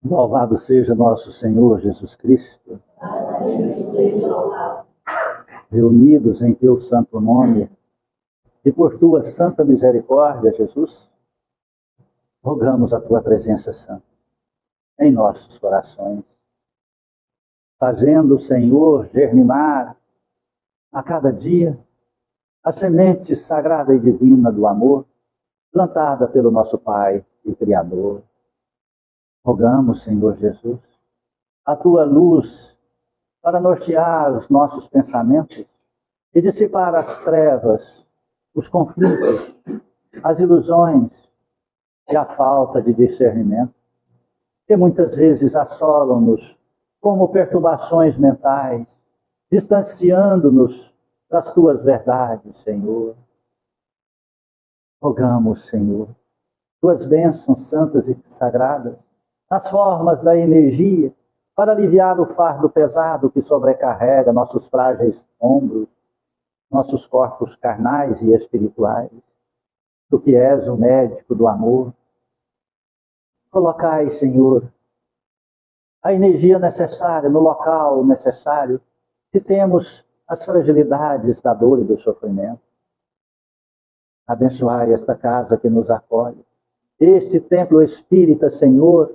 Louvado seja nosso Senhor Jesus Cristo. Reunidos em teu santo nome e por tua santa misericórdia, Jesus, rogamos a tua presença santa em nossos corações, fazendo, Senhor, germinar a cada dia a semente sagrada e divina do amor, plantada pelo nosso Pai e Criador. Rogamos, Senhor Jesus, a tua luz para nortear os nossos pensamentos e dissipar as trevas, os conflitos, as ilusões e a falta de discernimento, que muitas vezes assolam-nos como perturbações mentais, distanciando-nos das tuas verdades, Senhor. Rogamos, Senhor, tuas bênçãos santas e sagradas, nas formas da energia, para aliviar o fardo pesado que sobrecarrega nossos frágeis ombros, nossos corpos carnais e espirituais. Tu que és o médico do amor, colocai, Senhor, a energia necessária no local necessário, que temos as fragilidades da dor e do sofrimento. Abençoai esta casa que nos acolhe, este templo espírita, Senhor,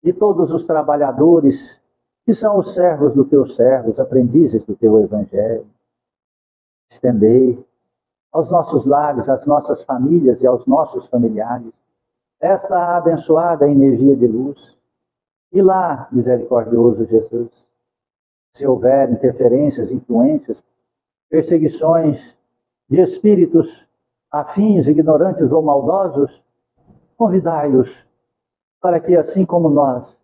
e todos os trabalhadores que são os servos do teu servo, os aprendizes do teu evangelho. Estendei aos nossos lares, às nossas famílias e aos nossos familiares esta abençoada energia de luz. E lá, misericordioso Jesus, se houver interferências, influências, perseguições de espíritos afins, ignorantes ou maldosos, convidai-os para que, assim como nós,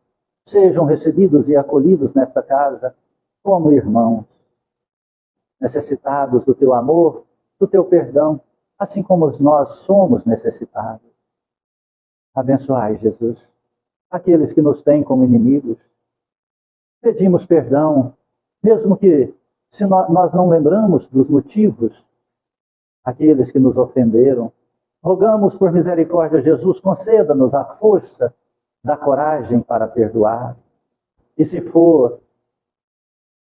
sejam recebidos e acolhidos nesta casa como irmãos, necessitados do teu amor, do teu perdão, assim como nós somos necessitados. Abençoai, Jesus, aqueles que nos têm como inimigos. Pedimos perdão, mesmo que, se nós não lembramos dos motivos, aqueles que nos ofenderam. Rogamos por misericórdia, Jesus, conceda-nos a força da coragem para perdoar. E se for,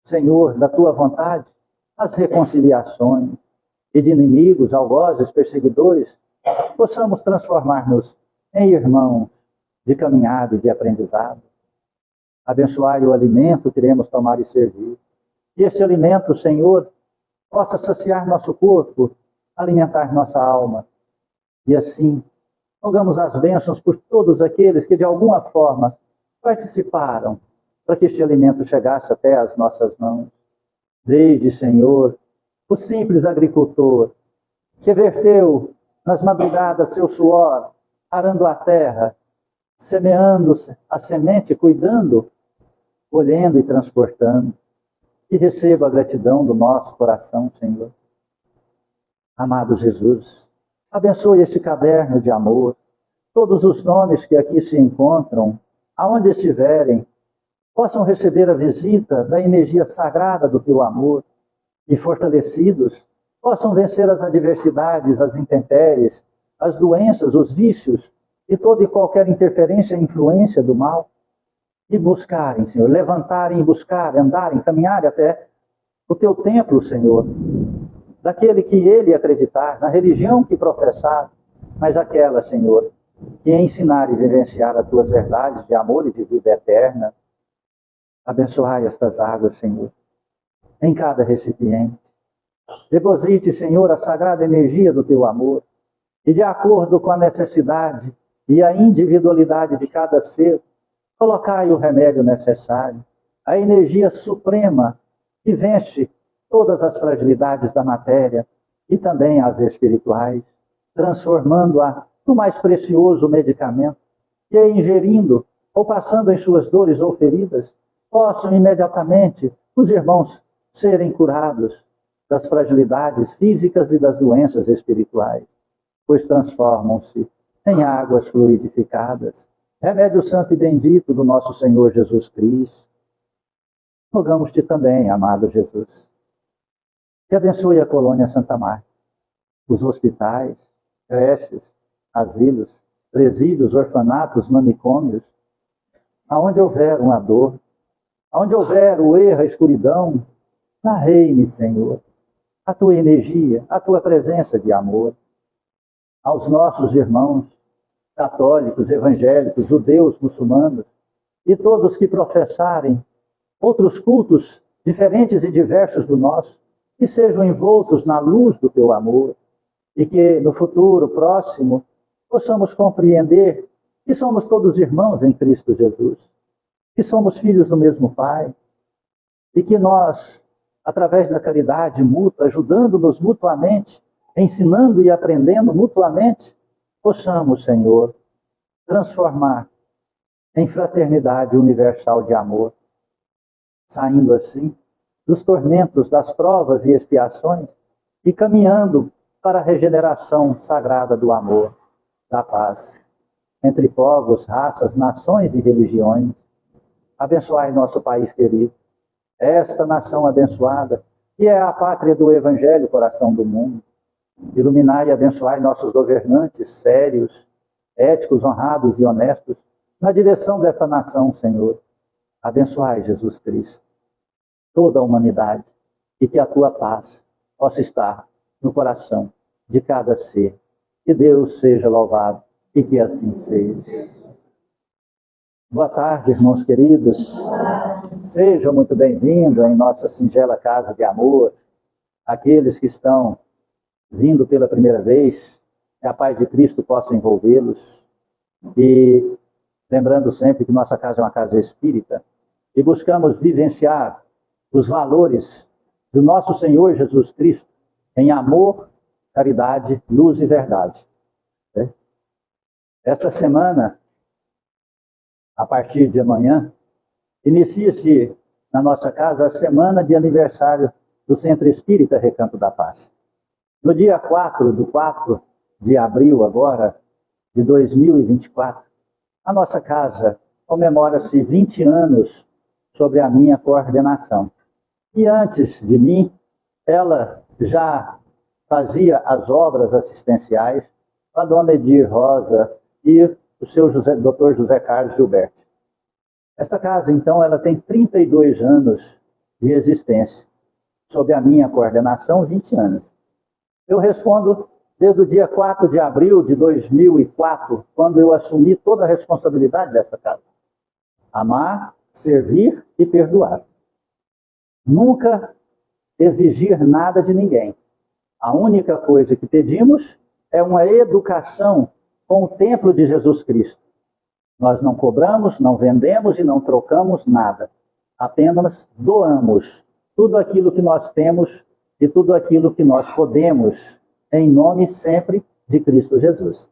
Senhor, da tua vontade, as reconciliações, e de inimigos, algozes, perseguidores, possamos transformar-nos em irmãos de caminhada e de aprendizado. Abençoai o alimento que iremos tomar e servir. E este alimento, Senhor, possa saciar nosso corpo, alimentar nossa alma. E assim, rogamos as bênçãos por todos aqueles que de alguma forma participaram para que este alimento chegasse até as nossas mãos. Desde, Senhor, o simples agricultor que verteu nas madrugadas seu suor, arando a terra, semeando a semente, cuidando, colhendo e transportando. Que receba a gratidão do nosso coração, Senhor. Amado Jesus, abençoe este caderno de amor, todos os nomes que aqui se encontram, aonde estiverem, possam receber a visita da energia sagrada do teu amor e, fortalecidos, possam vencer as adversidades, as intempéries, as doenças, os vícios e toda e qualquer interferência e influência do mal. E buscarem, Senhor, levantarem e buscar, andarem, caminharem até o teu templo, Senhor, daquele que ele acreditar, na religião que professar, mas aquela, Senhor, que ensinar e vivenciar as tuas verdades de amor e de vida eterna. Abençoai estas águas, Senhor, em cada recipiente. Deposite, Senhor, a sagrada energia do teu amor, e de acordo com a necessidade e a individualidade de cada ser, colocai o remédio necessário, a energia suprema que vence todas as fragilidades da matéria e também as espirituais, transformando-a no mais precioso medicamento, que, ingerindo ou passando em suas dores ou feridas, possam imediatamente os irmãos serem curados das fragilidades físicas e das doenças espirituais, pois transformam-se em águas fluidificadas, remédio santo e bendito do nosso Senhor Jesus Cristo. Rogamos-te também, amado Jesus, que abençoe a colônia Santa Marta, os hospitais, creches, asilos, presídios, orfanatos, manicômios, Aonde houver uma dor, aonde houver o erro, a escuridão, lá reine, Senhor, a tua energia, a tua presença de amor. Aos nossos irmãos católicos, evangélicos, judeus, muçulmanos e todos que professarem outros cultos diferentes e diversos do nosso, que sejam envoltos na luz do teu amor e que no futuro próximo possamos compreender que somos todos irmãos em Cristo Jesus, que somos filhos do mesmo Pai e que nós, através da caridade mútua, ajudando-nos mutuamente, ensinando e aprendendo mutuamente, possamos, Senhor, transformar em fraternidade universal de amor, saindo assim dos tormentos, das provas e expiações e caminhando para a regeneração sagrada do amor, da paz, entre povos, raças, nações e religiões. Abençoai nosso país querido, esta nação abençoada, que é a pátria do Evangelho, coração do mundo. Iluminai e abençoai nossos governantes sérios, éticos, honrados e honestos, na direção desta nação, Senhor. Abençoai, Jesus Cristo, toda a humanidade, e que a tua paz possa estar no coração de cada ser. Que Deus seja louvado e que assim seja. Boa tarde, irmãos queridos. Sejam muito bem-vindos em nossa singela casa de amor. Aqueles que estão vindo pela primeira vez, que a paz de Cristo possa envolvê-los. E lembrando sempre que nossa casa é uma casa espírita e buscamos vivenciar os valores do nosso Senhor Jesus Cristo em amor, caridade, luz e verdade. Esta semana, a partir de amanhã, inicia-se na nossa casa a semana de aniversário do Centro Espírita Recanto da Paz. No dia 4 de abril agora, de 2024, a nossa casa comemora-se 20 anos sobre a minha coordenação. E antes de mim, ela já fazia as obras assistenciais com a dona Edir Rosa e o seu Dr. José Carlos Gilberto. Esta casa, então, ela tem 32 anos de existência. Sob a minha coordenação, 20 anos. Eu respondo desde o dia 4 de abril de 2004, quando eu assumi toda a responsabilidade desta casa. Amar, servir e perdoar. Nunca exigir nada de ninguém. A única coisa que pedimos é uma educação com o templo de Jesus Cristo. Nós não cobramos, não vendemos e não trocamos nada. Apenas doamos tudo aquilo que nós temos e tudo aquilo que nós podemos, em nome sempre de Cristo Jesus.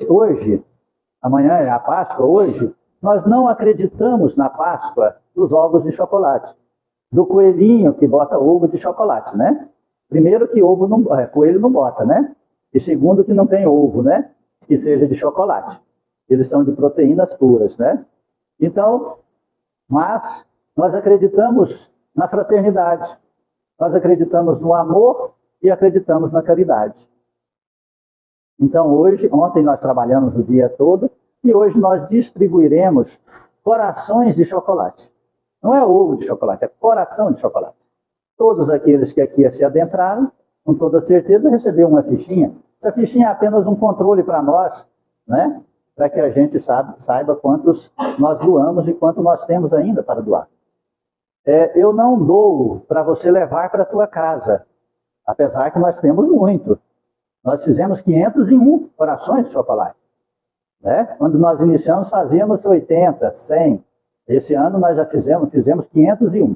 Hoje, amanhã é a Páscoa, hoje, nós não acreditamos na Páscoa dos ovos de chocolate, do coelhinho que bota ovo de chocolate, né? Primeiro que coelho não bota, né? E segundo que não tem ovo, né? Que seja de chocolate. Eles são de proteínas puras, né? Então, mas nós acreditamos na fraternidade, nós acreditamos no amor e acreditamos na caridade. Então ontem nós trabalhamos o dia todo e hoje nós distribuiremos corações de chocolate. Não é ovo de chocolate, é coração de chocolate. Todos aqueles que aqui se adentraram, com toda certeza, receberam uma fichinha. Essa fichinha é apenas um controle para nós, né? Para que a gente saiba quantos nós doamos e quanto nós temos ainda para doar. Eu não dou para você levar para a tua casa, apesar que nós temos muito. Nós fizemos 501 corações de chocolate. Né? Quando nós iniciamos, fazíamos 80, 100. Esse ano nós já fizemos 501.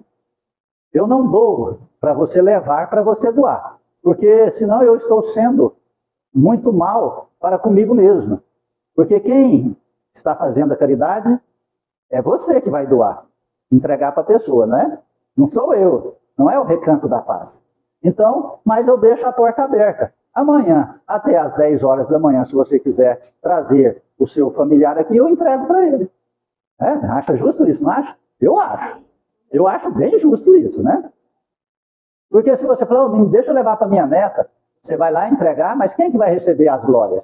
Eu não dou para você levar para você doar, porque senão eu estou sendo muito mal para comigo mesmo. Porque quem está fazendo a caridade é você que vai doar, entregar para a pessoa, né? Não sou eu, não é o Recanto da Paz. Então, mas eu deixo a porta aberta. Amanhã, até às 10 horas da manhã, se você quiser trazer o seu familiar aqui, eu entrego para ele. Acha justo isso, não acha? Eu acho. Eu acho bem justo isso, né? Porque se você falar, deixa eu levar para minha neta, você vai lá entregar, mas quem que vai receber as glórias?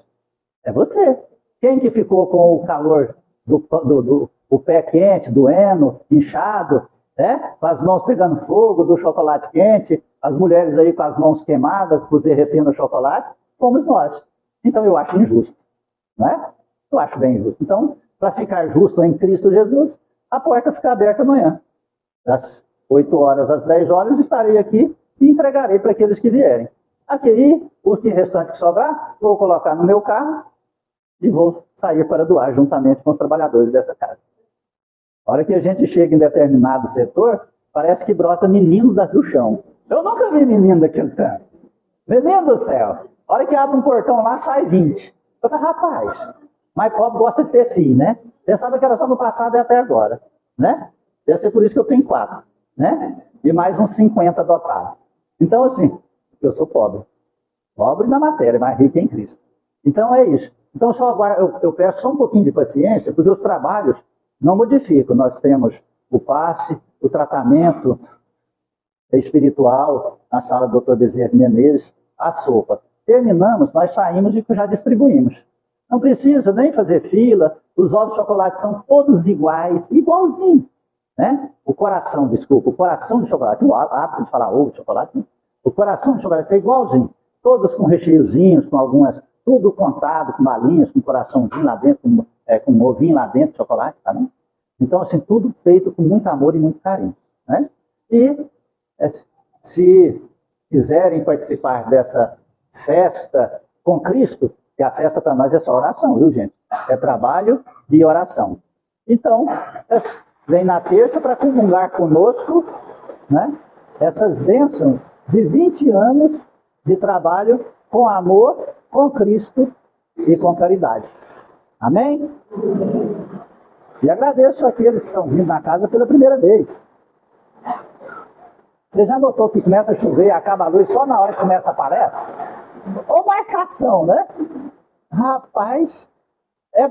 É você. Quem que ficou com o calor o pé quente, doendo, inchado, né? Com as mãos pegando fogo do chocolate quente, as mulheres aí com as mãos queimadas por derretendo o chocolate, fomos nós. Então eu acho injusto, né? Eu acho bem injusto. Então, para ficar justo em Cristo Jesus, a porta fica aberta amanhã. Das 8 horas às 10 horas estarei aqui e entregarei para aqueles que vierem. Aqui, o que restante que sobrar, vou colocar no meu carro e vou sair para doar juntamente com os trabalhadores dessa casa. A hora que a gente chega em determinado setor, parece que brota menino do chão. Eu nunca vi menino daquele tanto. Menino do céu. A hora que abre um portão lá, sai 20. Eu falei, rapaz, mas pobre gosta de ter filho, né? Pensava que era só no passado e até agora, né? Deve ser por isso que eu tenho 4, né? E mais uns 50 adotados. Então, assim, eu sou pobre. Pobre na matéria, mas rico em Cristo. Então, é isso. Então, eu peço só um pouquinho de paciência, porque os trabalhos não modificam. Nós temos o passe, o tratamento espiritual, na sala do Dr. Bezerra Menezes, a sopa. Terminamos, nós saímos e já distribuímos. Não precisa nem fazer fila, os ovos de chocolate são todos iguais, igualzinho. Né? O coração de chocolate, o hábito de falar ovo de chocolate, né? O coração de chocolate é igualzinho, todos com recheiozinhos, com algumas, tudo contado, com balinhas, com coraçãozinho lá dentro, com um ovinho lá dentro de chocolate, tá bom? Então, assim, tudo feito com muito amor e muito carinho. Né? E se quiserem participar dessa festa com Cristo, que a festa para nós é só oração, viu, gente? É trabalho e oração. Então, vem na terça para comungar conosco, né? Essas bênçãos de 20 anos de trabalho com amor, com Cristo e com caridade. Amém? E agradeço àqueles que estão vindo na casa pela primeira vez. Você já notou que começa a chover e acaba a luz só na hora que começa a palestra? Ou marcação, né? Rapaz,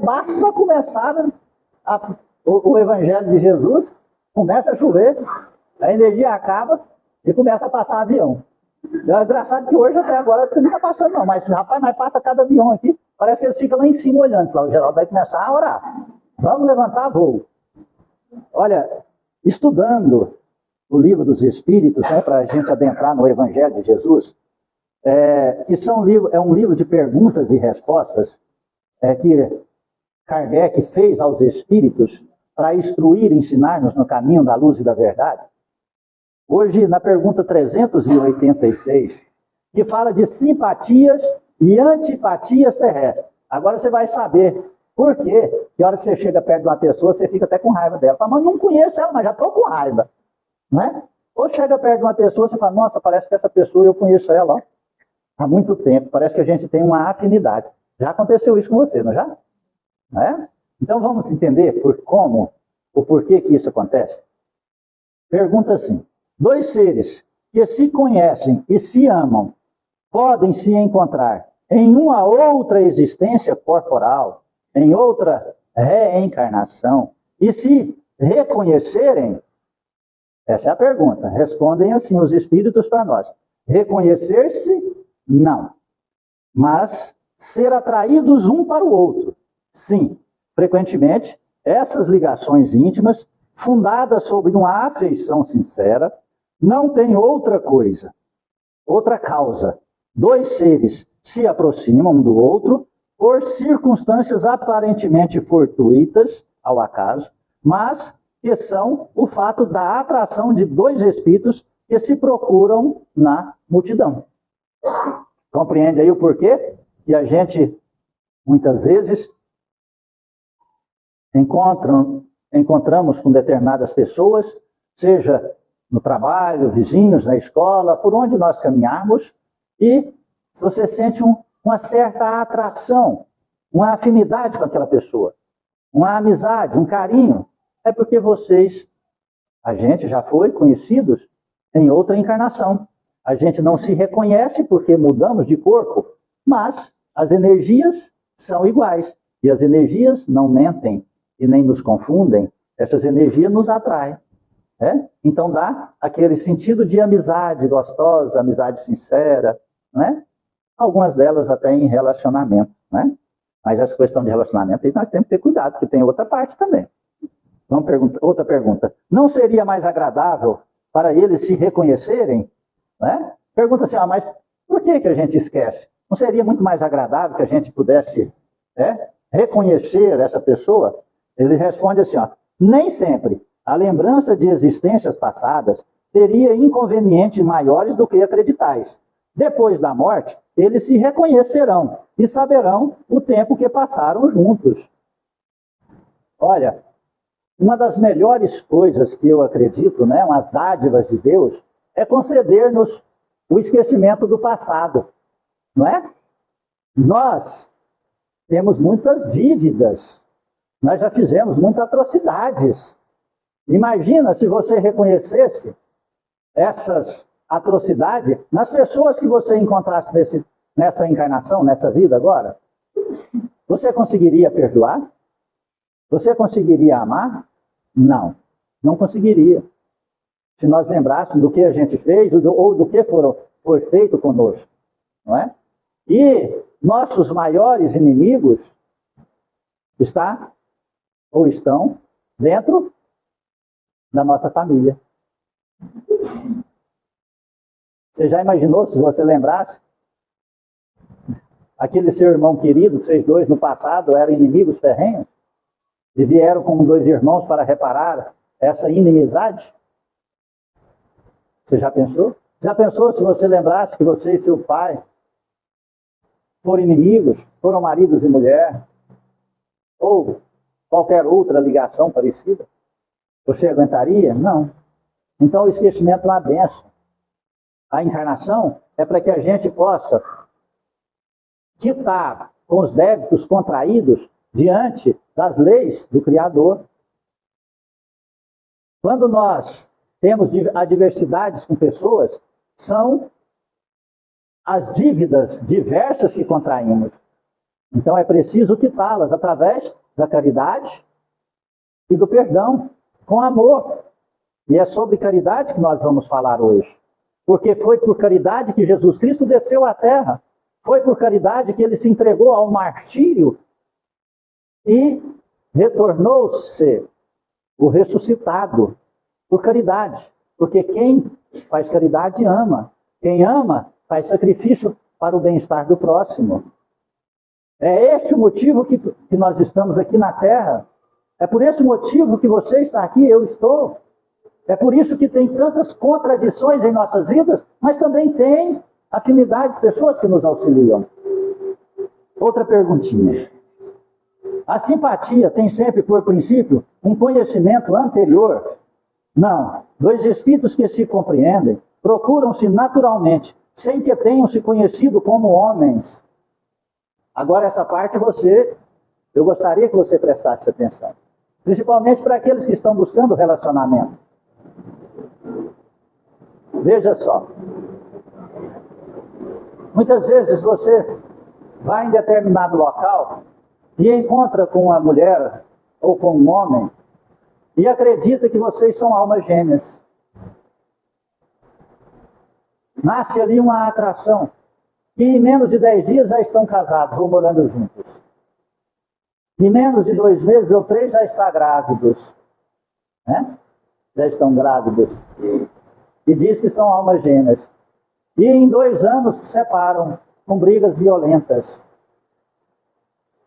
basta começar o Evangelho de Jesus, começa a chover, a energia acaba e começa a passar avião. É engraçado que hoje até agora não está passando não, mas rapaz, passa cada avião aqui, parece que eles ficam lá em cima olhando. O Geraldo vai começar a orar. Vamos levantar voo. Olha, estudando o livro dos Espíritos, né, para a gente adentrar no Evangelho de Jesus, é um livro de perguntas e respostas que Kardec fez aos Espíritos para instruir e ensinar-nos no caminho da luz e da verdade. Hoje, na pergunta 386, que fala de simpatias e antipatias terrestres. Agora você vai saber por quê, que a hora que você chega perto de uma pessoa, você fica até com raiva dela. Fala, mas não conheço ela, mas já estou com raiva. Né? Ou chega perto de uma pessoa, você fala, nossa, parece que essa pessoa eu conheço ela ó, há muito tempo, parece que a gente tem uma afinidade. Já aconteceu isso com você, não já? Né? Então vamos entender o porquê que isso acontece? Pergunta assim, 2 seres que se conhecem e se amam podem se encontrar em uma outra existência corporal, em outra reencarnação, e se reconhecerem? Essa é a pergunta. Respondem assim os espíritos para nós. Reconhecer-se? Não. Mas ser atraídos um para o outro? Sim. Frequentemente, essas ligações íntimas, fundadas sobre uma afeição sincera, não têm outra coisa, outra causa. 2 seres se aproximam um do outro por circunstâncias aparentemente fortuitas, ao acaso, mas que são o fato da atração de 2 espíritos que se procuram na multidão. Compreende aí o porquê? Que a gente, muitas vezes, encontramos com determinadas pessoas, seja no trabalho, vizinhos, na escola, por onde nós caminharmos, e se você sente uma certa atração, uma afinidade com aquela pessoa, uma amizade, um carinho, é porque a gente já foi conhecidos em outra encarnação. A gente não se reconhece porque mudamos de corpo, mas as energias são iguais. E as energias não mentem e nem nos confundem. Essas energias nos atraem. Né? Então dá aquele sentido de amizade gostosa, amizade sincera, né? Algumas delas até em relacionamento. Né? Mas essa questão de relacionamento aí nós temos que ter cuidado, porque tem outra parte também. Outra pergunta. Não seria mais agradável para eles se reconhecerem? Né? Pergunta assim, mas por que a gente esquece? Não seria muito mais agradável que a gente pudesse reconhecer essa pessoa? Ele responde assim, nem sempre a lembrança de existências passadas teria inconvenientes maiores do que acreditais. Depois da morte, eles se reconhecerão e saberão o tempo que passaram juntos. Olha, uma das melhores coisas que eu acredito, umas dádivas de Deus, é conceder-nos o esquecimento do passado, não é? Nós temos muitas dívidas, nós já fizemos muitas atrocidades. Imagina se você reconhecesse essas atrocidades nas pessoas que você encontrasse nessa encarnação, nessa vida agora. Você conseguiria perdoar? Você conseguiria amar? Não, não conseguiria. Se nós lembrássemos do que a gente fez ou do que foi feito conosco, não é? E nossos maiores inimigos estão dentro da nossa família. Você já imaginou se você lembrasse aquele seu irmão querido, que vocês dois no passado eram inimigos ferrenhos, e vieram como dois irmãos para reparar essa inimizade? Você já pensou? Já pensou se você lembrasse que você e seu pai foram inimigos, foram maridos e mulher, ou qualquer outra ligação parecida? Você aguentaria? Não. Então o esquecimento é uma bênção. A encarnação é para que a gente possa quitar com os débitos contraídos diante das leis do Criador. Quando nós temos adversidades com pessoas, são as dívidas diversas que contraímos. Então é preciso quitá-las através da caridade e do perdão, com amor. E é sobre caridade que nós vamos falar hoje. Porque foi por caridade que Jesus Cristo desceu à terra. Foi por caridade que ele se entregou ao martírio e retornou-se o ressuscitado. Por caridade. Porque quem faz caridade ama. Quem ama faz sacrifício para o bem-estar do próximo. É este o motivo que nós estamos aqui na terra. É por esse motivo que você está aqui, eu estou. É por isso que tem tantas contradições em nossas vidas, mas também tem afinidades, pessoas que nos auxiliam. Outra perguntinha. A simpatia tem sempre por princípio um conhecimento anterior? Não. Dois espíritos que se compreendem procuram-se naturalmente, sem que tenham se conhecido como homens. Agora essa parte eu gostaria que você prestasse atenção. Principalmente para aqueles que estão buscando relacionamento. Veja só. Muitas vezes você vai em determinado local e encontra com uma mulher ou com um homem e acredita que vocês são almas gêmeas. Nasce ali uma atração, que em menos de 10 dias já estão casados ou morando juntos. Em menos de 2 meses ou 3 já estão grávidos. Né? Já estão grávidos. E diz que são almas gêmeas. E em 2 anos se separam com brigas violentas.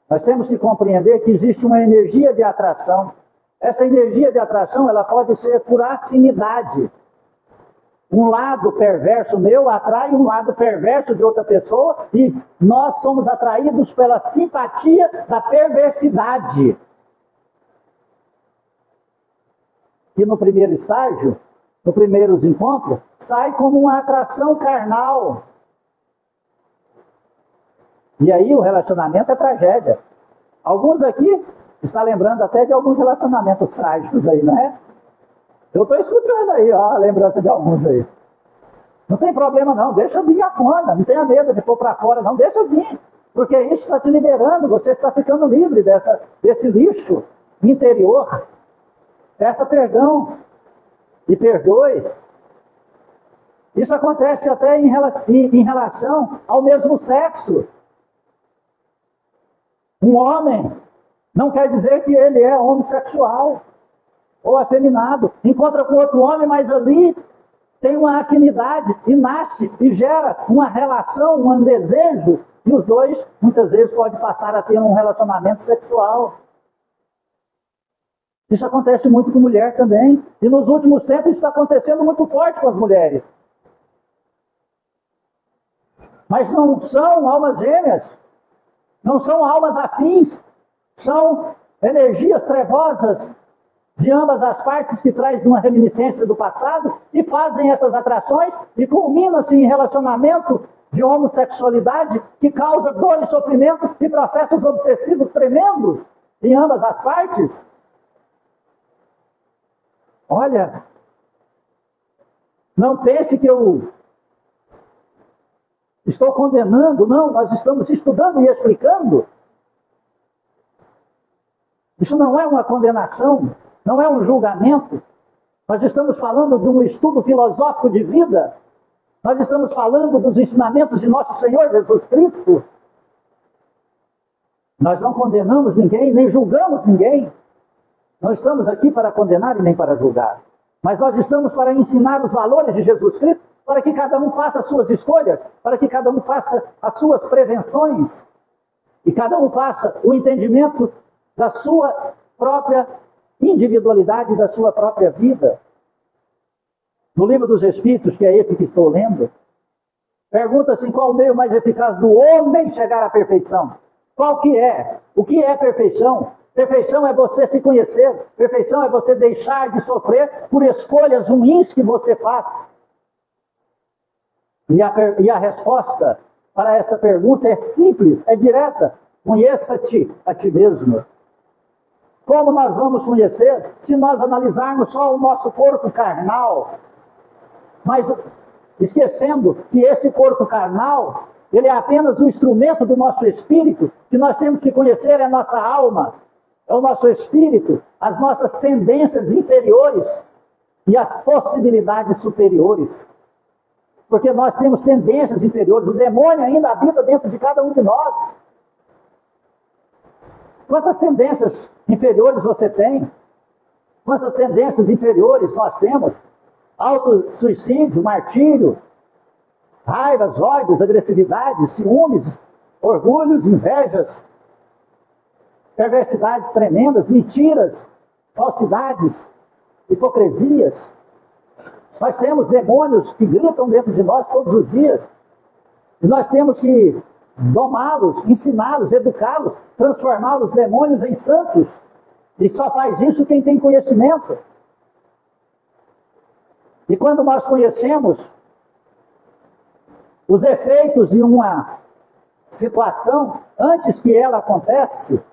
Nós temos que compreender que existe uma energia de atração. Essa energia de atração ela pode ser por afinidade. Um lado perverso meu atrai um lado perverso de outra pessoa e nós somos atraídos pela simpatia da perversidade. Que no primeiro estágio, no primeiros encontros, sai como uma atração carnal. E aí o relacionamento é tragédia. Alguns aqui estão lembrando até de alguns relacionamentos trágicos aí, não é? Eu estou escutando aí, a lembrança de alguns aí. Não tem problema não, deixa vir à tona, não tenha medo de pôr para fora não, deixa vir. Porque isso está te liberando, você está ficando livre desse lixo interior. Peça perdão e perdoe. Isso acontece até em relação ao mesmo sexo. Um homem não quer dizer que ele é homossexual ou afeminado. Encontra com outro homem, mas ali tem uma afinidade e nasce e gera uma relação, um desejo. E os dois, muitas vezes, podem passar a ter um relacionamento sexual. Isso acontece muito com mulher também. E nos últimos tempos isso está acontecendo muito forte com as mulheres. Mas não são almas gêmeas. Não são almas afins. São energias trevosas de ambas as partes que trazem uma reminiscência do passado e fazem essas atrações e culminam-se em relacionamento de homossexualidade que causa dor e sofrimento e processos obsessivos tremendos em ambas as partes. Olha, não pense que eu estou condenando, não, nós estamos estudando e explicando. Isso não é uma condenação, não é um julgamento. Nós estamos falando de um estudo filosófico de vida. Nós estamos falando dos ensinamentos de nosso Senhor Jesus Cristo. Nós não condenamos ninguém, nem julgamos ninguém. Não estamos aqui para condenar e nem para julgar. Mas nós estamos para ensinar os valores de Jesus Cristo, para que cada um faça as suas escolhas, para que cada um faça as suas prevenções, e cada um faça o entendimento da sua própria individualidade, da sua própria vida. No Livro dos Espíritos, que é esse que estou lendo, pergunta-se qual o meio mais eficaz do homem chegar à perfeição. Qual que é? O que é perfeição? Perfeição é você se conhecer. Perfeição é você deixar de sofrer por escolhas ruins que você faz. E a resposta para esta pergunta é simples, é direta. Conheça-te a ti mesmo. Como nós vamos conhecer se nós analisarmos só o nosso corpo carnal? Mas esquecendo que esse corpo carnal, ele é apenas um instrumento do nosso espírito, que nós temos que conhecer é a nossa alma, é o nosso espírito, as nossas tendências inferiores e as possibilidades superiores. Porque nós temos tendências inferiores, o demônio ainda habita dentro de cada um de nós. Quantas tendências inferiores você tem? Quantas tendências inferiores nós temos? Autossuicídio, martírio, raivas, ódios, agressividades, ciúmes, orgulhos, invejas, perversidades tremendas, mentiras, falsidades, hipocrisias. Nós temos demônios que gritam dentro de nós todos os dias. E nós temos que domá-los, ensiná-los, educá-los, transformar os demônios em santos. E só faz isso quem tem conhecimento. E quando nós conhecemos os efeitos de uma situação, antes que ela aconteça,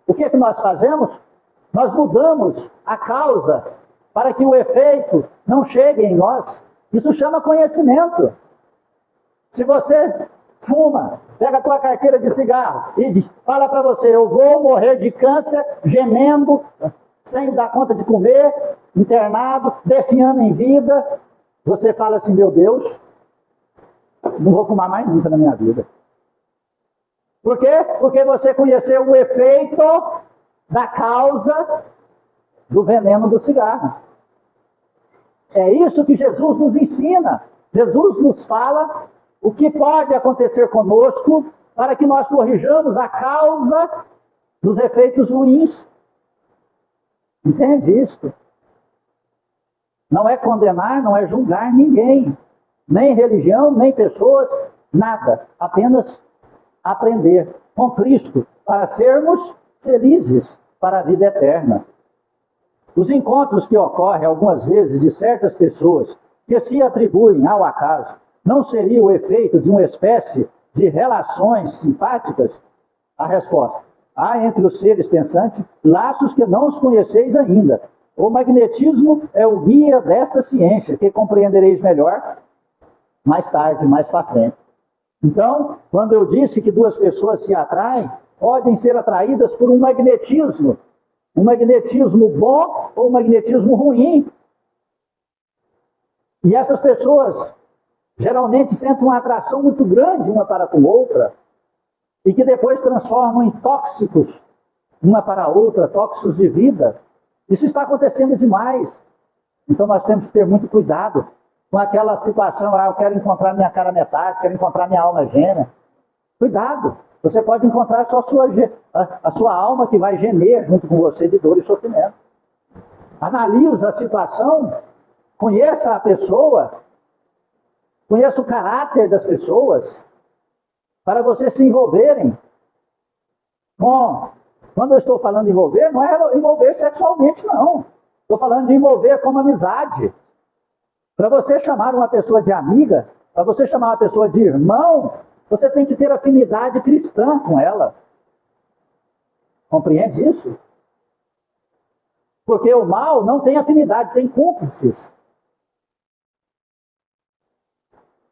o que é que nós fazemos? Nós mudamos a causa para que o efeito não chegue em nós. Isso chama conhecimento. Se você fuma, pega a tua carteira de cigarro e fala para você, eu vou morrer de câncer, gemendo, sem dar conta de comer, internado, definhando em vida, você fala assim, meu Deus, não vou fumar mais nunca na minha vida. Por quê? Porque você conheceu o efeito da causa do veneno do cigarro. É isso que Jesus nos ensina. Jesus nos fala o que pode acontecer conosco para que nós corrijamos a causa dos efeitos ruins. Entende isso? Não é condenar, não é julgar ninguém. Nem religião, nem pessoas, nada. Apenas aprender com Cristo para sermos felizes para a vida eterna. Os encontros que ocorrem algumas vezes de certas pessoas que se atribuem ao acaso, não seria o efeito de uma espécie de relações simpáticas? A resposta: há entre os seres pensantes laços que não os conheceis ainda. O magnetismo é o guia desta ciência, que compreendereis melhor mais tarde, mais para frente. Então, quando eu disse que duas pessoas se atraem, podem ser atraídas por um magnetismo bom ou um magnetismo ruim. E essas pessoas geralmente sentem uma atração muito grande uma para com outra. e que depois transformam em tóxicos, uma para a outra, tóxicos de vida. Isso está acontecendo demais. Então nós temos que ter muito cuidado com aquela situação, eu quero encontrar minha cara metade, quero encontrar minha alma gêmea. Cuidado, você pode encontrar só a sua alma que vai gemer junto com você de dor e sofrimento. Analise a situação, conheça a pessoa, conheça o caráter das pessoas, para vocês se envolverem com... Quando eu estou falando de envolver, não é envolver sexualmente, não. Estou falando de envolver como amizade. Para você chamar uma pessoa de amiga, para você chamar uma pessoa de irmão, você tem que ter afinidade cristã com ela. Compreende isso? Porque o mal não tem afinidade, tem cúmplices.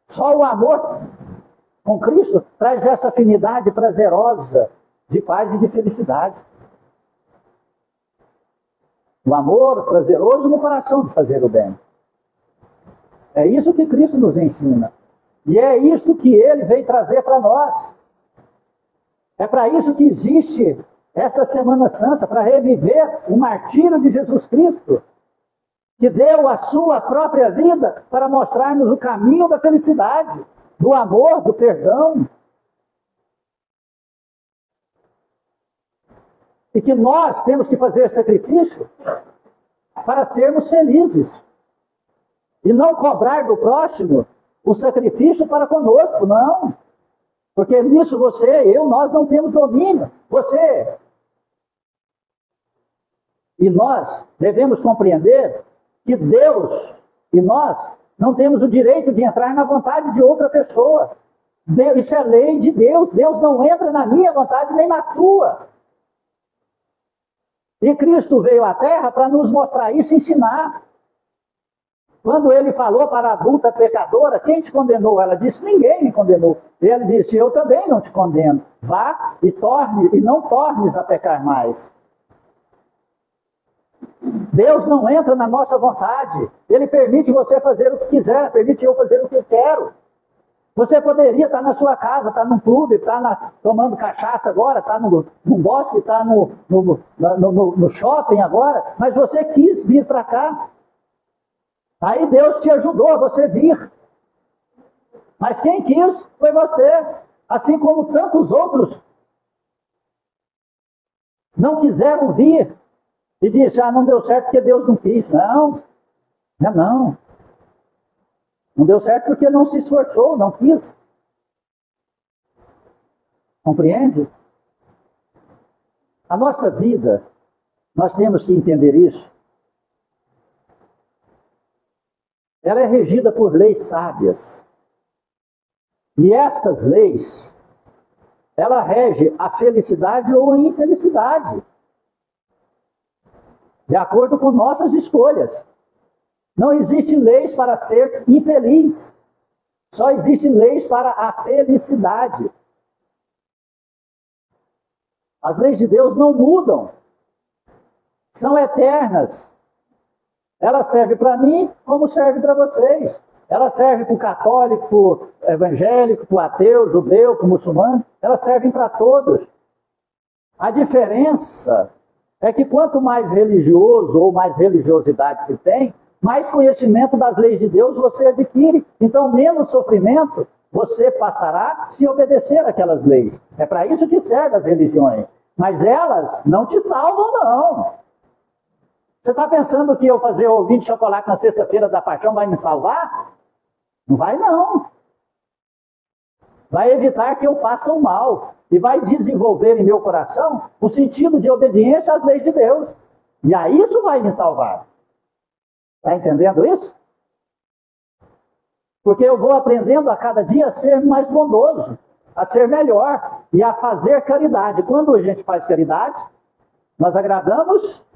Só o amor com Cristo traz essa afinidade prazerosa de paz e de felicidade. O amor prazeroso no coração de fazer o bem. É isso que Cristo nos ensina. E é isto que Ele veio trazer para nós. É para isso que existe esta Semana Santa, para reviver o martírio de Jesus Cristo, que deu a sua própria vida para mostrar-nos o caminho da felicidade, do amor, do perdão. E que nós temos que fazer sacrifício para sermos felizes. E não cobrar do próximo o sacrifício para conosco, não. Porque nisso nós não temos domínio. E nós devemos compreender que Deus e nós não temos o direito de entrar na vontade de outra pessoa. Isso é lei de Deus. Deus não entra na minha vontade nem na sua. E Cristo veio à Terra para nos mostrar isso e ensinar. Quando ele falou para a adulta pecadora, quem te condenou? Ela disse, ninguém me condenou. Ele disse, eu também não te condeno. Vá e não tornes a pecar mais. Deus não entra na nossa vontade. Ele permite você fazer o que quiser, permite eu fazer o que eu quero. Você poderia estar na sua casa, estar num clube, estar tomando cachaça agora, estar num bosque, estar no shopping agora, mas você quis vir para cá. Aí Deus te ajudou a você vir. Mas quem quis foi você. Assim como tantos outros não quiseram vir. E disse, não deu certo porque Deus não quis. Não. Não deu certo porque não se esforçou, não quis. Compreende? A nossa vida, nós temos que entender isso. Ela é regida por leis sábias. E estas leis, ela rege a felicidade ou a infelicidade, de acordo com nossas escolhas. Não existem leis para ser infeliz. Só existem leis para a felicidade. As leis de Deus não mudam. São eternas. Ela serve para mim como serve para vocês. Ela serve para o católico, para o evangélico, para o ateu, judeu, para o muçulmano. Elas servem para todos. A diferença é que quanto mais religioso ou mais religiosidade se tem, mais conhecimento das leis de Deus você adquire. Então, menos sofrimento você passará se obedecer aquelas leis. É para isso que servem as religiões. Mas elas não te salvam, não. Você está pensando que eu fazer ovinho de chocolate na sexta-feira da paixão vai me salvar? Não vai, não. Vai evitar que eu faça o mal. E vai desenvolver em meu coração o sentido de obediência às leis de Deus. E aí isso vai me salvar. Está entendendo isso? Porque eu vou aprendendo a cada dia a ser mais bondoso, a ser melhor e a fazer caridade. Quando a gente faz caridade, nós agradamos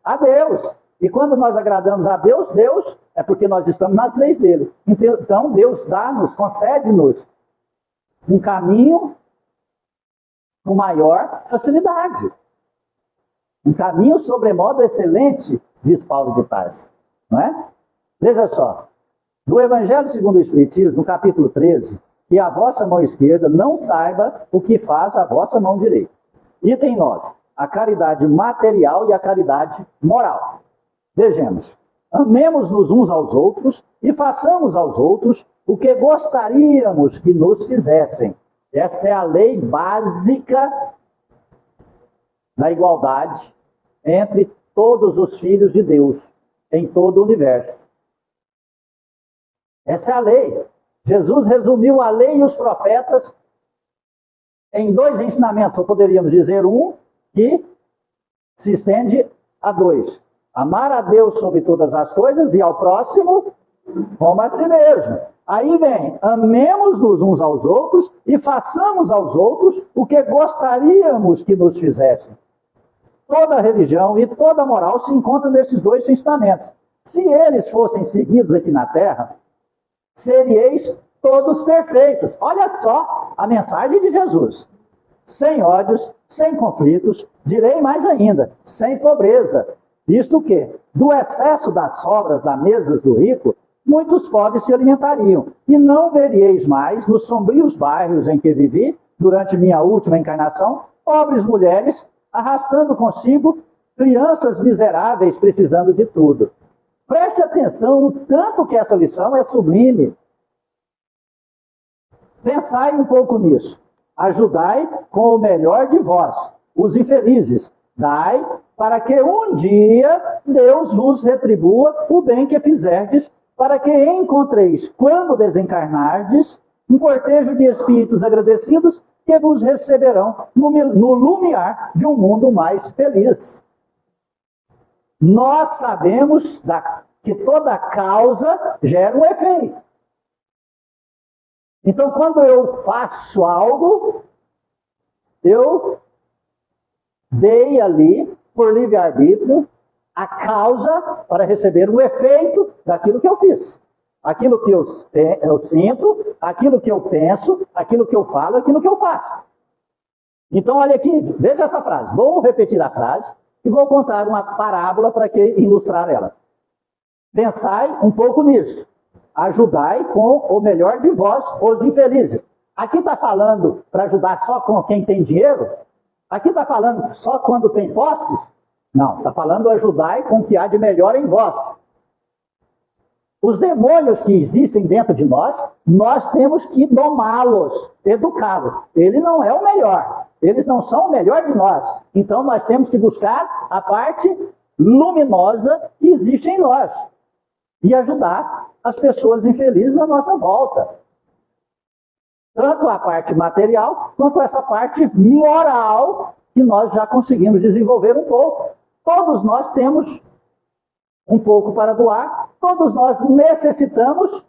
a Deus. E quando nós agradamos a Deus, Deus é porque nós estamos nas leis dele. Então Deus dá-nos, concede-nos um caminho com maior facilidade. Um caminho sobremodo excelente, diz Paulo de Tarso. Não é? Veja só. No Evangelho segundo o Espiritismo, no capítulo 13, que a vossa mão esquerda não saiba o que faz a vossa mão direita. Item 9. A caridade material e a caridade moral. Vejamos. Amemos-nos uns aos outros e façamos aos outros o que gostaríamos que nos fizessem. Essa é a lei básica da igualdade entre todos os filhos de Deus, em todo o universo. Essa é a lei. Jesus resumiu a lei e os profetas em 2 ensinamentos, ou poderíamos dizer um, que se estende a 2. Amar a Deus sobre todas as coisas e ao próximo como a si mesmo. Aí vem, amemos-nos uns aos outros e façamos aos outros o que gostaríamos que nos fizessem. Toda religião e toda moral se encontra nesses 2 ensinamentos. Se eles fossem seguidos aqui na Terra, seríeis todos perfeitos. Olha só a mensagem de Jesus. Sem ódios, sem conflitos, direi mais ainda, sem pobreza. Visto que, do excesso das sobras das mesas do rico, muitos pobres se alimentariam. E não veríeis mais, nos sombrios bairros em que vivi, durante minha última encarnação, pobres mulheres arrastando consigo crianças miseráveis precisando de tudo. Preste atenção no tanto que essa lição é sublime. Pensai um pouco nisso. Ajudai com o melhor de vós, os infelizes. Dai para que um dia Deus vos retribua o bem que fizerdes, para que encontreis, quando desencarnardes, um cortejo de espíritos agradecidos que vos receberão no lumiar de um mundo mais feliz. Nós sabemos que toda causa gera um efeito. Então, quando eu faço algo, eu dei ali, por livre-arbítrio, a causa para receber o efeito daquilo que eu fiz. Aquilo que eu sinto, aquilo que eu penso, aquilo que eu falo, aquilo que eu faço. Então, olha aqui, veja essa frase. Vou repetir a frase e vou contar uma parábola para ilustrar ela. Pensai um pouco nisso. Ajudai com o melhor de vós, os infelizes. Aqui está falando para ajudar só com quem tem dinheiro? Aqui está falando só quando tem posses? Não, está falando ajudai com o que há de melhor em vós. Os demônios que existem dentro de nós temos que domá-los, educá-los. Ele não é o melhor. Eles não são o melhor de nós. Então nós temos que buscar a parte luminosa que existe em nós. E ajudar as pessoas infelizes à nossa volta. Tanto a parte material, quanto essa parte moral que nós já conseguimos desenvolver um pouco. Todos nós temos um pouco para doar, todos nós necessitamos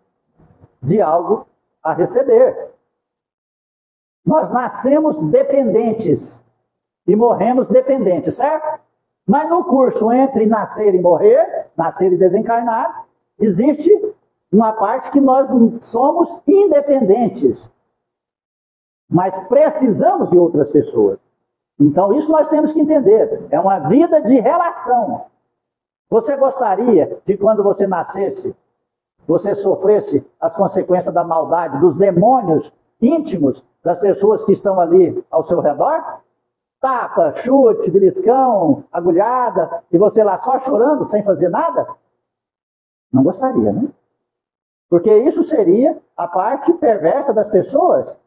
de algo a receber. Nós nascemos dependentes e morremos dependentes, certo? Mas no curso entre nascer e morrer, nascer e desencarnar, existe uma parte que nós somos independentes, mas precisamos de outras pessoas. Então isso nós temos que entender. É uma vida de relação. Você gostaria de quando você nascesse, você sofresse as consequências da maldade, dos demônios íntimos das pessoas que estão ali ao seu redor? Tapa, chute, beliscão, agulhada, e você lá só chorando, sem fazer nada? Não gostaria, né? Porque isso seria a parte perversa das pessoas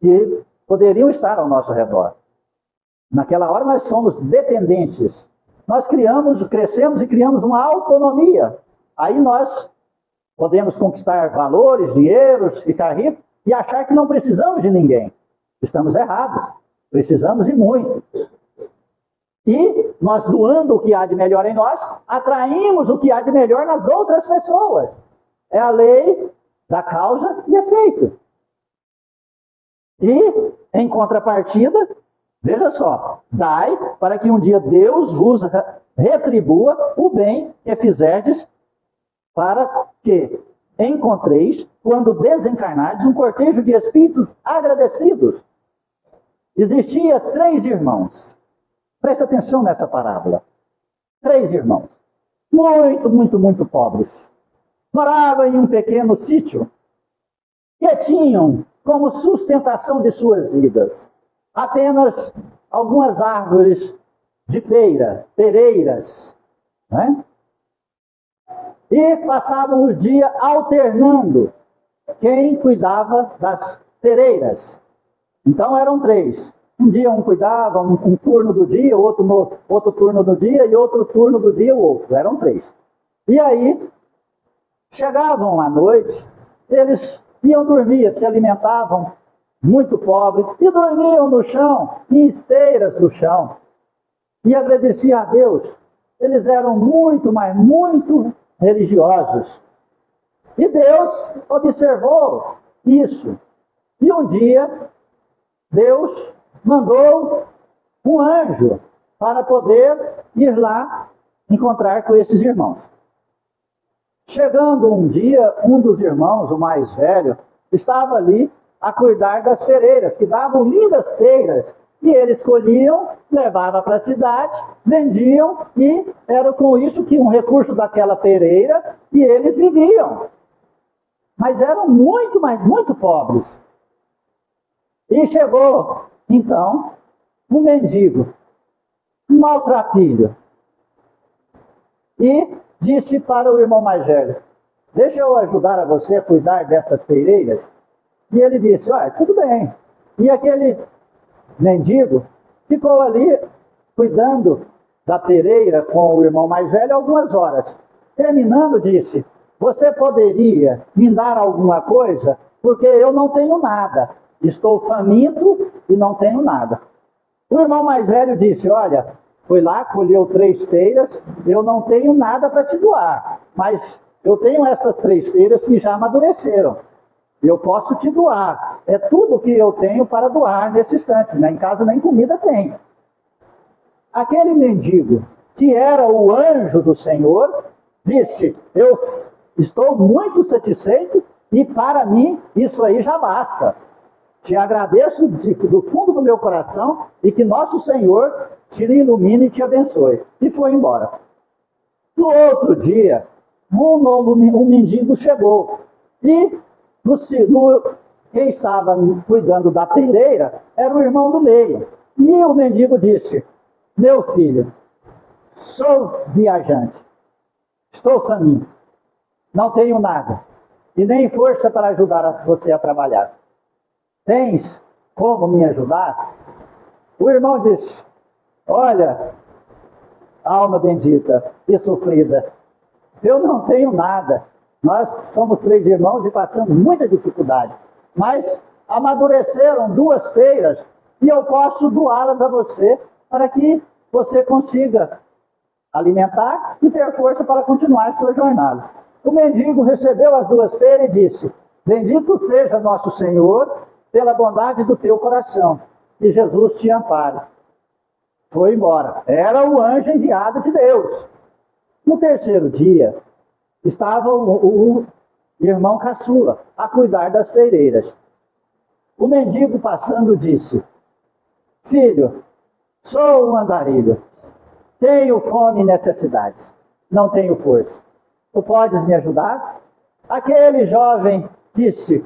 que poderiam estar ao nosso redor. Naquela hora nós somos dependentes. Nós crescemos e criamos uma autonomia. Aí nós podemos conquistar valores, dinheiros, ficar ricos e achar que não precisamos de ninguém. Estamos errados. Precisamos e muito. E nós, doando o que há de melhor em nós, atraímos o que há de melhor nas outras pessoas. É a lei da causa e efeito. E, em contrapartida, veja só, dai para que um dia Deus vos retribua o bem que fizerdes, para que encontreis, quando desencarnardes, um cortejo de espíritos agradecidos. Existia 3 irmãos. Preste atenção nessa parábola. 3 irmãos. Muito, muito, muito pobres. Moravam em um pequeno sítio. que tinham como sustentação de suas vidas apenas algumas árvores de pereiras, né? E passavam o dia alternando quem cuidava das pereiras. Então eram 3. Um dia um cuidava, um turno do dia, outro turno do dia e outro turno do dia o outro. Eram 3. E aí, chegavam à noite, eles iam dormir, se alimentavam muito pobre e dormiam no chão, em esteiras no chão. E agradeciam a Deus. Eles eram muito, mas muito religiosos. E Deus observou isso. E um dia, Deus mandou um anjo para poder ir lá encontrar com esses irmãos. Chegando um dia, um dos irmãos, o mais velho, estava ali a cuidar das pereiras, que davam lindas peiras. E eles colhiam, levavam para a cidade, vendiam, e era com isso que um recurso daquela pereira que eles viviam. Mas eram muito, mas muito pobres. E chegou, então, um mendigo, um maltrapilho, e disse para o irmão mais velho: deixa eu ajudar a você a cuidar dessas pereiras. E ele disse: tudo bem. E aquele mendigo ficou ali cuidando da pereira com o irmão mais velho algumas horas. Terminando, disse: você poderia me dar alguma coisa? Porque eu não tenho nada. Estou faminto e não tenho nada. O irmão mais velho disse: olha, foi lá, colheu 3 peiras, eu não tenho nada para te doar, mas eu tenho essas 3 peiras que já amadureceram. Eu posso te doar. É tudo que eu tenho para doar nesse instante. Em casa nem comida tem. Aquele mendigo, que era o anjo do Senhor, disse: eu estou muito satisfeito e para mim isso aí já basta. Te agradeço do fundo do meu coração e que nosso Senhor te ilumine e te abençoe. E foi embora. No outro dia, um mendigo chegou. E quem estava cuidando da pereira era o irmão do meio. E o mendigo disse: meu filho, sou viajante, estou faminto, não tenho nada, e nem força para ajudar você a trabalhar. Tens como me ajudar? O irmão disse: olha, alma bendita e sofrida, eu não tenho nada. Nós somos 3 irmãos e passamos muita dificuldade. Mas amadureceram 2 peiras e eu posso doá-las a você para que você consiga alimentar e ter força para continuar sua jornada. O mendigo recebeu as 2 peiras e disse: bendito seja nosso Senhor pela bondade do teu coração, que Jesus te ampare. Foi embora. Era o anjo enviado de Deus. No terceiro dia, estava o irmão caçula a cuidar das pereiras. O mendigo passando disse: filho, sou um andarilho, tenho fome e necessidades, não tenho força. Tu podes me ajudar? Aquele jovem disse: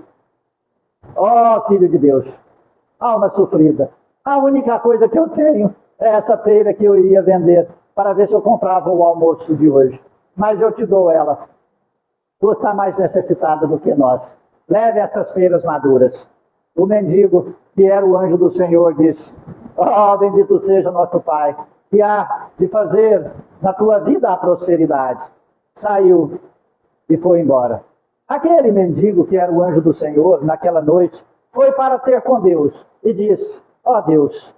ó filho de Deus, alma sofrida, a única coisa que eu tenho é essa peira que eu iria vender para ver se eu comprava o almoço de hoje. Mas eu te dou ela. Tu está mais necessitada do que nós. Leve essas peiras maduras. O mendigo, que era o anjo do Senhor, disse: ó, bendito seja nosso Pai, que há de fazer na tua vida a prosperidade. Saiu e foi embora. Aquele mendigo, que era o anjo do Senhor, naquela noite, foi para ter com Deus e disse: ó Deus,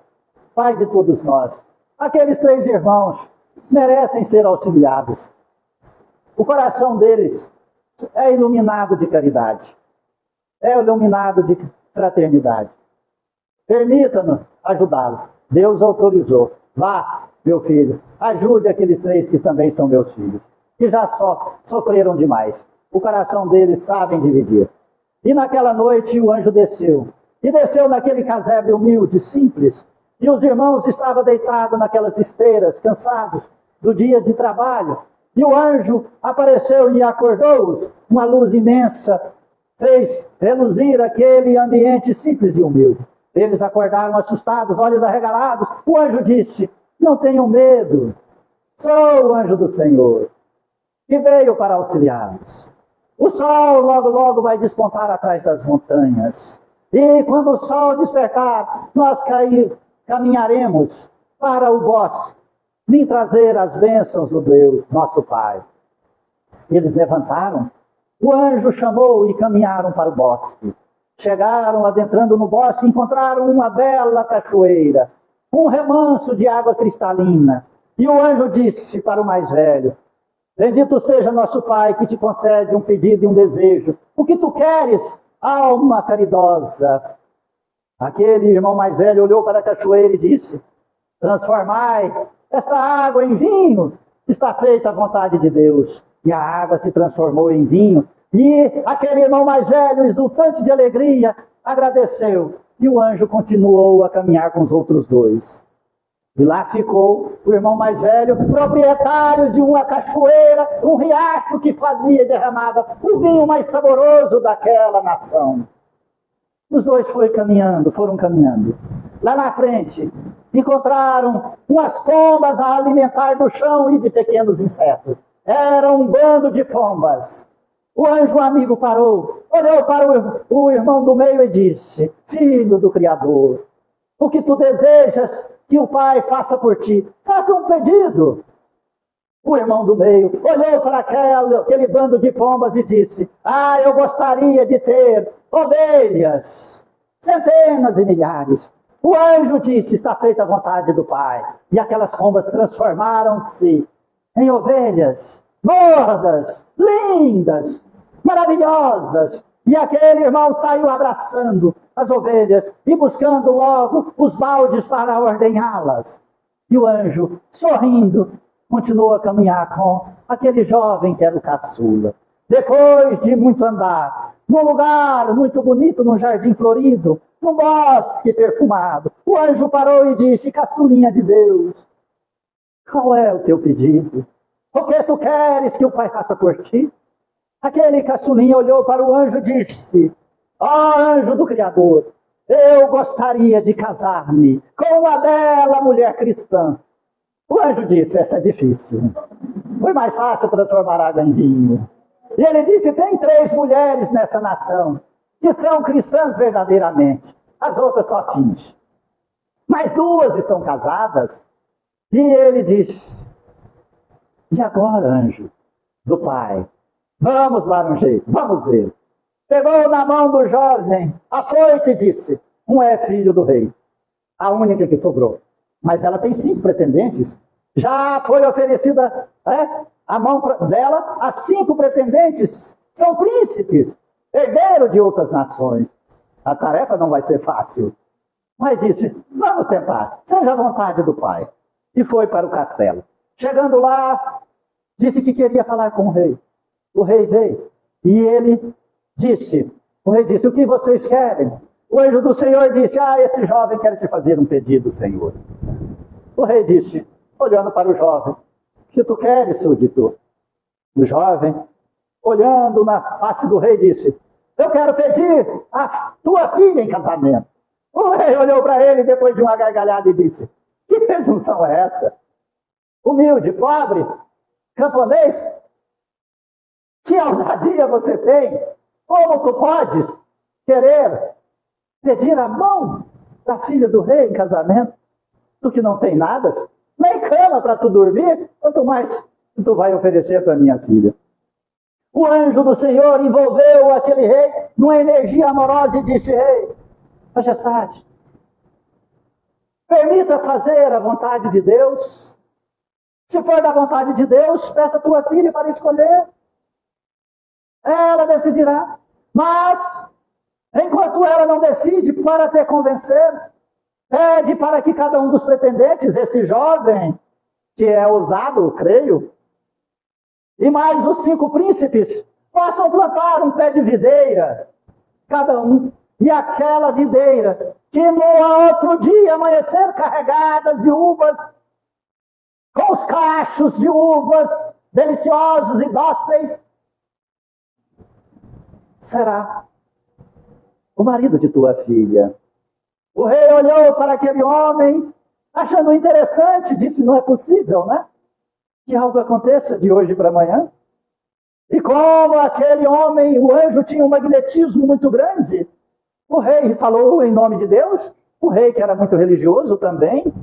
Pai de todos nós, aqueles 3 irmãos merecem ser auxiliados. O coração deles é iluminado de caridade, é iluminado de fraternidade. Permita-nos ajudá-lo. Deus autorizou. Vá, meu filho, ajude aqueles 3 que também são meus filhos, que já sofreram demais. O coração deles sabem dividir. E naquela noite o anjo desceu. E desceu naquele casebre humilde, simples. E os irmãos estavam deitados naquelas esteiras, cansados do dia de trabalho. E o anjo apareceu e acordou-os. Uma luz imensa fez reluzir aquele ambiente simples e humilde. Eles acordaram assustados, olhos arregalados. O anjo disse: não tenham medo, sou o anjo do Senhor, que veio para auxiliá-los. O sol logo, logo vai despontar atrás das montanhas. E quando o sol despertar, nós caminharemos para o bosque, vim trazer as bênçãos do Deus, nosso Pai. Eles levantaram, o anjo chamou e caminharam para o bosque. Chegaram, adentrando no bosque, encontraram uma bela cachoeira, um remanso de água cristalina. E o anjo disse para o mais velho: bendito seja nosso Pai, que te concede um pedido e um desejo. O que tu queres, alma caridosa? Aquele irmão mais velho olhou para a cachoeira e disse: transformai esta água em vinho. Está feita a vontade de Deus. E a água se transformou em vinho. E aquele irmão mais velho, exultante de alegria, agradeceu. E o anjo continuou a caminhar com os outros dois. E lá ficou o irmão mais velho, proprietário de uma cachoeira, um riacho que fazia e derramava o vinho mais saboroso daquela nação. Os dois foram caminhando. Lá na frente, encontraram umas pombas a alimentar do chão e de pequenos insetos. Era um bando de pombas. O anjo amigo parou, olhou para o irmão do meio e disse: filho do Criador, o que tu desejas que o Pai faça por ti? Faça um pedido. O irmão do meio olhou para aquele bando de pombas e disse: eu gostaria de ter ovelhas, centenas e milhares. O anjo disse: está feita a vontade do Pai. E aquelas pombas transformaram-se em ovelhas gordas, lindas, maravilhosas. E aquele irmão saiu abraçando as ovelhas e buscando logo os baldes para ordenhá-las. E o anjo, sorrindo, continuou a caminhar com aquele jovem que era o caçula. Depois de muito andar, num lugar muito bonito, num jardim florido, num bosque perfumado, o anjo parou e disse: caçulinha de Deus, qual é o teu pedido? O que tu queres que o Pai faça por ti? Aquele caçulinha olhou para o anjo e disse: anjo do Criador, eu gostaria de casar-me com uma bela mulher cristã. O anjo disse: essa é difícil. Foi mais fácil transformar água em vinho. E ele disse: tem 3 mulheres nessa nação que são cristãs verdadeiramente. As outras só fingem. Mas 2 estão casadas. E ele disse: e agora, anjo do Pai? Vamos dar um jeito, vamos ver. Pegou na mão do jovem a foice e disse: um é filho do rei, a única que sobrou. Mas ela tem 5 pretendentes. Já foi oferecida a mão dela a 5 pretendentes. São príncipes, herdeiros de outras nações. A tarefa não vai ser fácil. Mas disse: vamos tentar, seja a vontade do Pai. E foi para o castelo. Chegando lá, disse que queria falar com o rei. O rei veio e ele disse: o rei disse: o que vocês querem? O anjo do Senhor disse: esse jovem quer te fazer um pedido, Senhor. O rei disse, olhando para o jovem: o que tu queres, súdito? O jovem, olhando na face do rei, disse: eu quero pedir a tua filha em casamento. O rei olhou para ele depois de uma gargalhada e disse: que presunção é essa? Humilde, pobre, camponês? Que ousadia você tem? Como tu podes querer pedir a mão da filha do rei em casamento? Tu que não tem nada, nem cama para tu dormir, quanto mais tu vai oferecer para minha filha. O anjo do Senhor envolveu aquele rei numa energia amorosa e disse: rei, majestade, permita fazer a vontade de Deus. Se for da vontade de Deus, peça a tua filha para escolher. Ela decidirá. Mas, enquanto ela não decide, para te convencer, pede para que cada um dos pretendentes, esse jovem, que é ousado, creio, e mais os 5 príncipes, possam plantar um pé de videira, cada um, e aquela videira, que no outro dia amanhecer carregadas de uvas, com os cachos de uvas deliciosos e dóceis, será o marido de tua filha. O rei olhou para aquele homem, achando interessante, disse, não é possível, né? Que algo aconteça de hoje para amanhã. E como aquele homem, o anjo, tinha um magnetismo muito grande, o rei falou em nome de Deus, o rei, que era muito religioso também,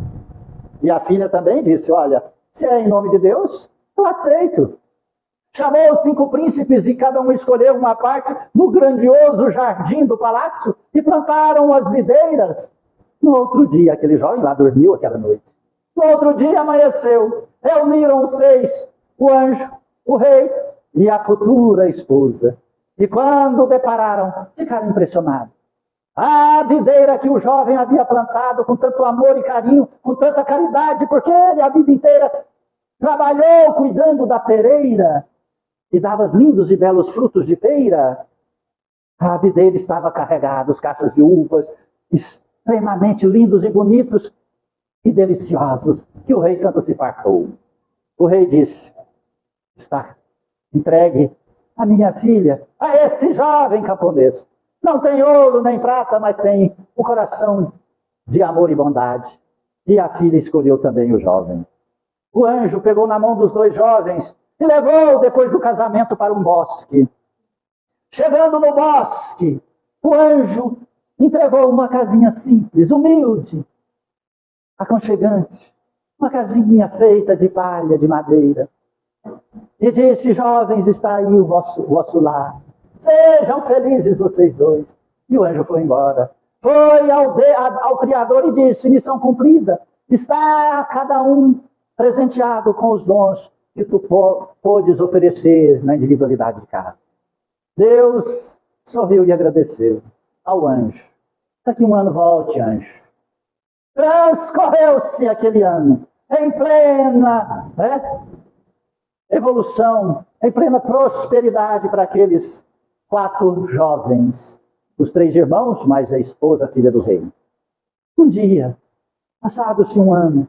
e a filha também disse, olha, se é em nome de Deus, eu aceito. Chamou os 5 príncipes e cada um escolheu uma parte no grandioso jardim do palácio e plantaram as videiras. No outro dia, aquele jovem lá dormiu aquela noite. No outro dia amanheceu, reuniram os 6, o anjo, o rei e a futura esposa. E quando depararam, ficaram impressionados. A videira que o jovem havia plantado com tanto amor e carinho, com tanta caridade, porque ele a vida inteira trabalhou cuidando da pereira e dava lindos e belos frutos de peira. A videira estava carregada, os cachos de uvas, extremamente lindos e bonitos e deliciosos, que o rei tanto se fartou. O rei disse, está entregue a minha filha a esse jovem camponês. Não tem ouro nem prata, mas tem o coração de amor e bondade. E a filha escolheu também o jovem. O anjo pegou na mão dos 2 jovens e levou depois do casamento para um bosque. Chegando no bosque, o anjo entregou uma casinha simples, humilde, aconchegante, uma casinha feita de palha, de madeira. E disse, jovens, está aí o vosso lar. Sejam felizes vocês 2. E o anjo foi embora. Foi ao Criador e disse, missão cumprida. Está cada um presenteado com os dons que tu podes oferecer na individualidade de cada. Deus sorriu e agradeceu ao anjo. Daqui um ano volte, anjo. Transcorreu-se aquele ano em plena evolução, em plena prosperidade para aqueles 4 jovens, os 3 irmãos, mais a esposa, a filha do rei. Um dia, passado-se um ano,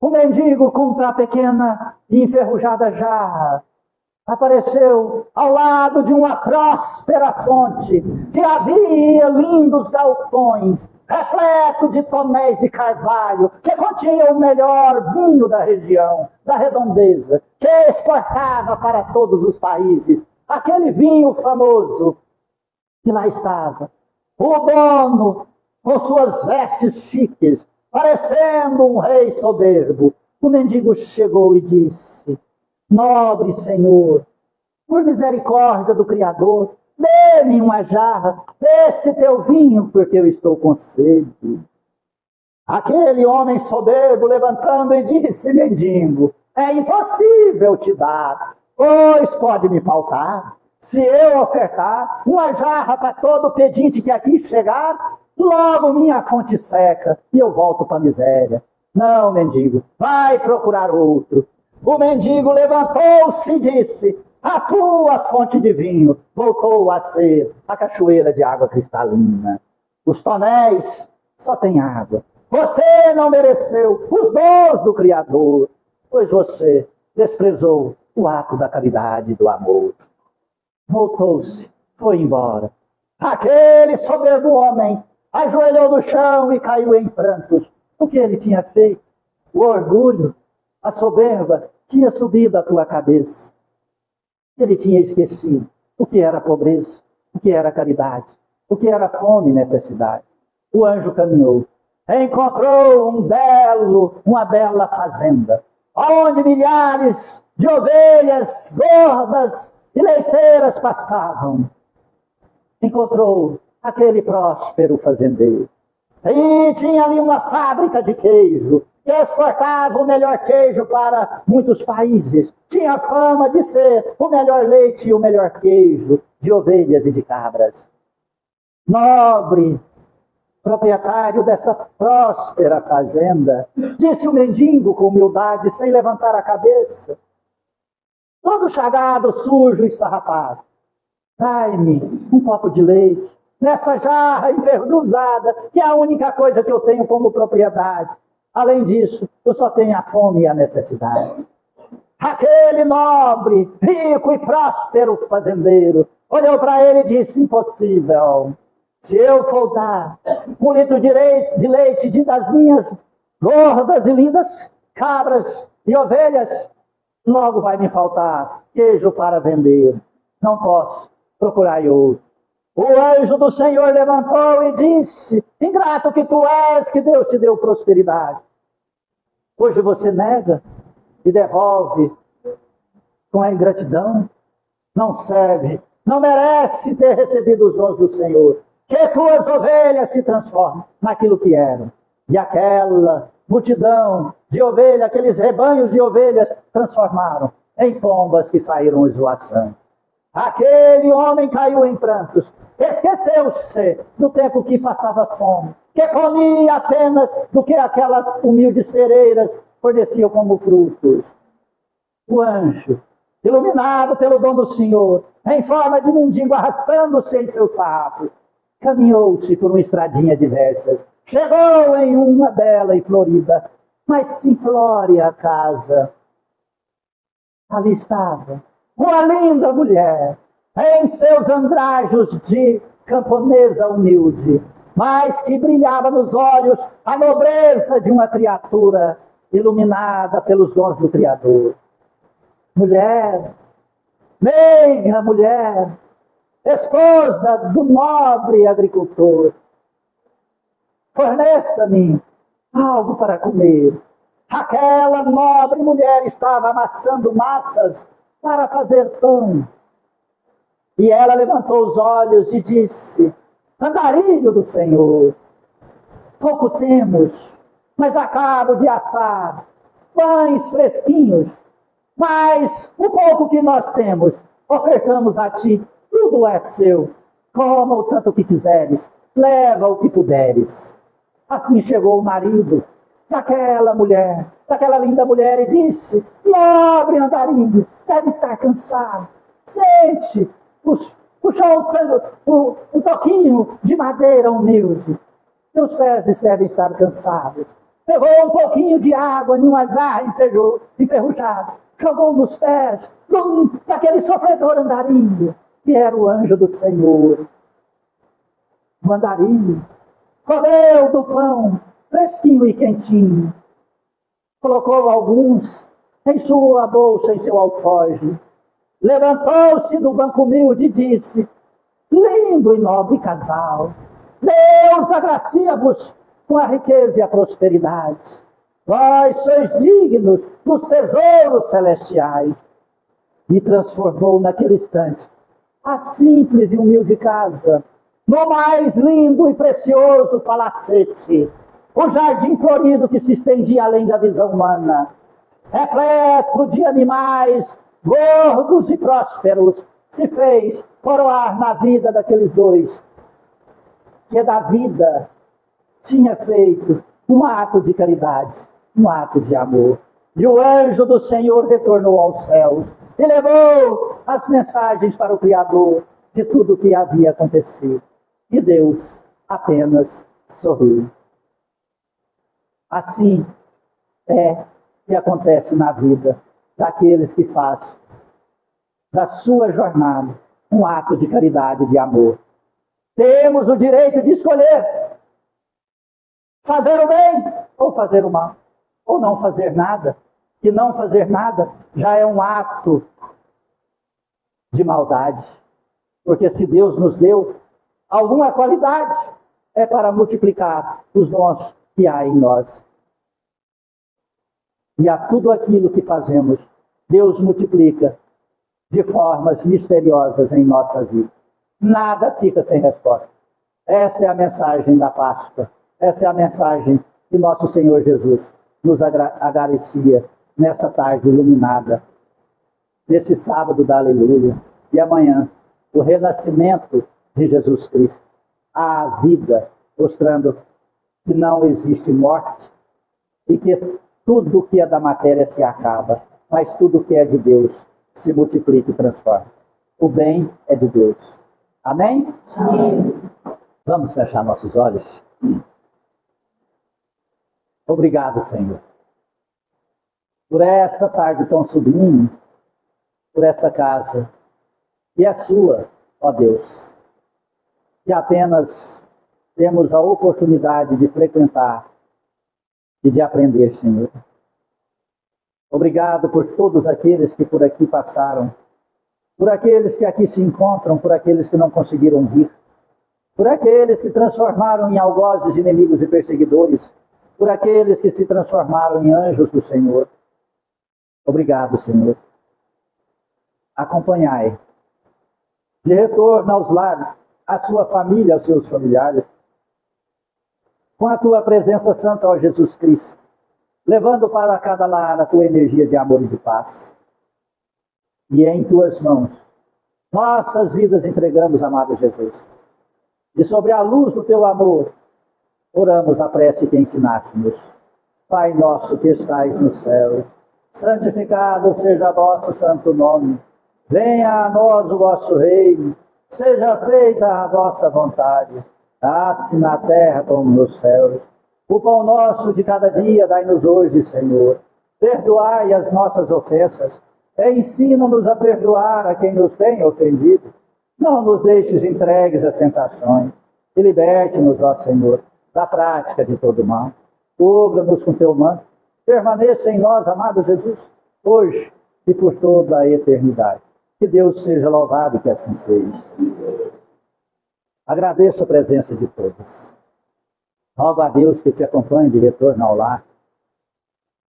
um mendigo com uma pequena e enferrujada jarra apareceu ao lado de uma próspera fonte que havia lindos galpões, repleto de tonéis de carvalho, que continha o melhor vinho da região, da redondeza, que exportava para todos os países. Aquele vinho famoso que lá estava. O dono, com suas vestes chiques, parecendo um rei soberbo. O mendigo chegou e disse, nobre senhor, por misericórdia do Criador, dê-me uma jarra desse teu vinho, porque eu estou com sede. Aquele homem soberbo levantando e disse, mendigo, é impossível te dar, pois pode me faltar. Se eu ofertar uma jarra para todo pedinte que aqui chegar, logo minha fonte seca e eu volto para a miséria. Não, mendigo, vai procurar outro. O mendigo levantou-se e disse, a tua fonte de vinho voltou a ser a cachoeira de água cristalina. Os tonéis só têm água. Você não mereceu os dons do Criador, pois você desprezou o ato da caridade e do amor. Voltou-se, foi embora. Aquele soberbo homem ajoelhou no chão e caiu em prantos. O que ele tinha feito? O orgulho, a soberba, tinha subido à tua cabeça. Ele tinha esquecido o que era pobreza, o que era caridade, o que era fome e necessidade. O anjo caminhou, encontrou uma bela fazenda, onde milhares de ovelhas gordas e leiteiras pastavam. Encontrou aquele próspero fazendeiro. E tinha ali uma fábrica de queijo, que exportava o melhor queijo para muitos países. Tinha fama de ser o melhor leite e o melhor queijo de ovelhas e de cabras. Nobre proprietário desta próspera fazenda, disse o mendigo com humildade, sem levantar a cabeça, todo chagado, sujo, esfarrapado, dai-me um copo de leite, nessa jarra enferrujada, que é a única coisa que eu tenho como propriedade. Além disso, eu só tenho a fome e a necessidade. Aquele nobre, rico e próspero fazendeiro olhou para ele e disse: impossível. Se eu for dar 1 litro de leite das minhas gordas e lindas cabras e ovelhas, logo vai me faltar queijo para vender. Não posso, procurai outro. O anjo do Senhor levantou e disse: ingrato que tu és, que Deus te deu prosperidade. Hoje você nega e devolve com a ingratidão. Não serve, não merece ter recebido os dons do Senhor. Que tuas ovelhas se transformem naquilo que eram. E aquela multidão de ovelhas, aqueles rebanhos de ovelhas, transformaram em pombas que saíram esvoaçando. Aquele homem caiu em prantos, esqueceu-se do tempo que passava fome, que comia apenas do que aquelas humildes pereiras forneciam como frutos. O anjo, iluminado pelo dom do Senhor, em forma de mendigo, arrastando-se em seus farrapos, caminhou-se por uma estradinha diversas, chegou em uma bela e florida, mas simplória casa. Ali estava uma linda mulher, em seus andrajos de camponesa humilde, mas que brilhava nos olhos a nobreza de uma criatura iluminada pelos dons do Criador. Mulher, meiga mulher, esposa do nobre agricultor, forneça-me algo para comer. Aquela nobre mulher estava amassando massas para fazer pão. E ela levantou os olhos e disse: andarilho do Senhor, pouco temos, mas acabo de assar pães fresquinhos, mas o pouco que nós temos, ofertamos a ti. Tudo é seu, coma o tanto que quiseres, leva o que puderes. Assim chegou o marido daquela mulher, daquela linda mulher, e disse: nobre andarilho, deve estar cansado. Sente, puxou um toquinho de madeira humilde. Teus pés devem estar cansados. Pegou um pouquinho de água em uma jarra enferrujada, jogou nos pés daquele sofredor andarilho, que era o anjo do Senhor. O andarilho comeu do pão fresquinho e quentinho, colocou alguns em sua bolsa, em seu alforje, levantou-se do banco humilde e disse: lindo e nobre casal, Deus agracia-vos com a riqueza e a prosperidade. Vós sois dignos dos tesouros celestiais. E transformou naquele instante a simples e humilde casa no mais lindo e precioso palacete. O jardim florido que se estendia além da visão humana, repleto de animais gordos e prósperos, se fez coroar na vida daqueles dois, que da vida tinha feito um ato de caridade, um ato de amor. E o anjo do Senhor retornou aos céus e levou as mensagens para o Criador de tudo o que havia acontecido. E Deus apenas sorriu. Assim é que acontece na vida daqueles que fazem da sua jornada um ato de caridade e de amor. Temos o direito de escolher fazer o bem ou fazer o mal, ou não fazer nada. Que não fazer nada já é um ato de maldade. Porque se Deus nos deu alguma qualidade, é para multiplicar os dons que há em nós. E a tudo aquilo que fazemos, Deus multiplica de formas misteriosas em nossa vida. Nada fica sem resposta. Esta é a mensagem da Páscoa. Essa é a mensagem que nosso Senhor Jesus nos agradcia nessa tarde iluminada, nesse sábado da Aleluia. E amanhã, o renascimento de Jesus Cristo. A vida, mostrando que não existe morte e que tudo que é da matéria se acaba, mas tudo que é de Deus se multiplica e transforma. O bem é de Deus. Amém? Amém. Vamos fechar nossos olhos. Obrigado, Senhor, por esta tarde tão sublime, por esta casa, que é sua, ó Deus, que apenas temos a oportunidade de frequentar e de aprender, Senhor. Obrigado por todos aqueles que por aqui passaram, por aqueles que aqui se encontram, por aqueles que não conseguiram vir, por aqueles que transformaram em algozes, inimigos e perseguidores, por aqueles que se transformaram em anjos do Senhor. Obrigado, Senhor. Acompanhai, de retorno aos lares, à sua família, aos seus familiares, com a tua presença santa, ó Jesus Cristo, levando para cada lar a tua energia de amor e de paz. E em tuas mãos, nossas vidas entregamos, amado Jesus. E sobre a luz do teu amor, oramos a prece que ensinaste-nos. Pai nosso que estais nos céus, santificado seja vosso santo nome. Venha a nós o vosso reino, seja feita a vossa vontade, assim na terra como nos céus. O pão nosso de cada dia dai-nos hoje, Senhor. Perdoai as nossas ofensas, e ensina-nos a perdoar a quem nos tem ofendido. Não nos deixes entregues às tentações, e liberte-nos, ó Senhor, da prática de todo mal. Cubra-nos com teu manto, permaneça em nós, amado Jesus, hoje e por toda a eternidade. Que Deus seja louvado e que assim seja. Agradeço a presença de todos. Rogo a Deus que te acompanhe de retorno ao lar.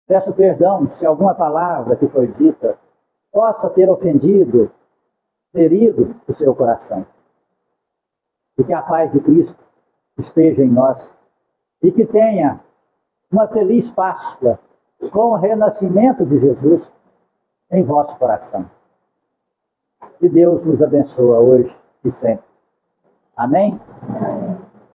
Peço perdão se alguma palavra que foi dita possa ter ofendido, ferido o seu coração. E que a paz de Cristo esteja em nós. E que tenha uma feliz Páscoa com o renascimento de Jesus em vosso coração. Que Deus nos abençoe hoje e sempre. Amém?